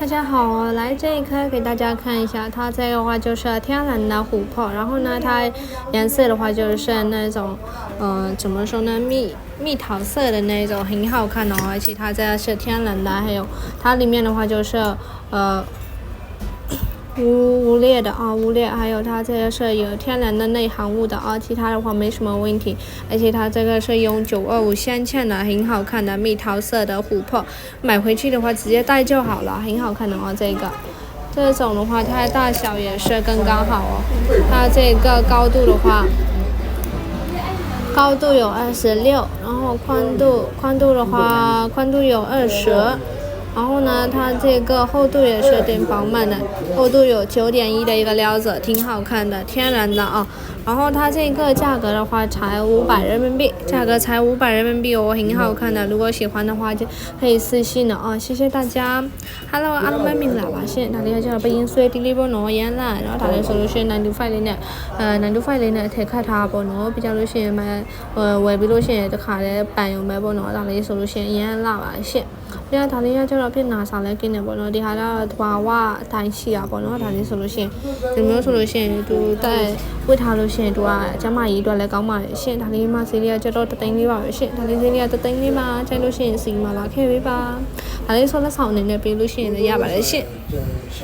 大家好，来这一课给大家看一下，它这个话就是天然的琥珀，然后呢，它颜色的话就是那种，怎么说呢，蜜桃色的那种，很好看哦，而且它这个是天然的，还有它里面的话就是无裂的啊，无裂，还有它这个是有天然的内含物的啊，其他的话没什么问题，而且它这个是用925镶嵌的，很好看的蜜桃色的琥珀，买回去的话直接戴就好了，很好看的哦，这种的话它的大小也是更刚好哦，它这个高度的话。高度有26，然后宽度的话，宽度有20，然后呢，它这个厚度也是挺饱满的，厚度有9.1的一个料子，挺好看的，天然的啊。然后它这个价格的话才500人民币，价格才500人民币哦，很好看的。如果喜欢的话就可以私信了啊，謝謝大家。Hello， အားလုံးပဲမင်္ဂလာပါရှင်။ဒါလေးကကျတော့ပရင်ဆွဲတီလေးပေါ့နော်။ရမ်းလာเนาะဒါလေးဆိုလို့ရှိရင်95လေးနဲ့95လေးနဲ့ထည့်ခတ်ထားပေါ့နော်။ပြီးကြလို့ရှိရင်ဝယ်ပြီးလို့ရှိရင်တစ်ခါလဲပန်ရုံပဲပေါ့နော်။ဒါလေးဆိုလို့ရှိရင်ရမ်းလာပါရှင်။ပြီးတော့ဒါလေးကကျတော့ပြင်နာဆောင်လဲกินနေပေါ့နော်။ဒီဟာတော့တဘာဝအတိုင်းရှိတာပေါ့နော်။ဒါလေးဆိုလို့ရှိရင်ဒီမျိုးဆိုလို့ရှိရင်သူတက်ဝတ်ထားလို့ရှင်သူကကျမကြီးအတွက်လည်းကောင်းပါတယ်ရှင်ဒါလေးမှဈေးလေးကကျတော့3သိန်းလေးပါပဲရှင်ဒါလေးဈေးလေးက3သိန်းလေးပါကြိုက်လို့ရှင်စီမှာလာခဲ့ပေးပါဒါလေးဆိုလက်ဆောင်အနေနဲ့ပေးလို့ရှင်လည်းရပါတယ်ရှင်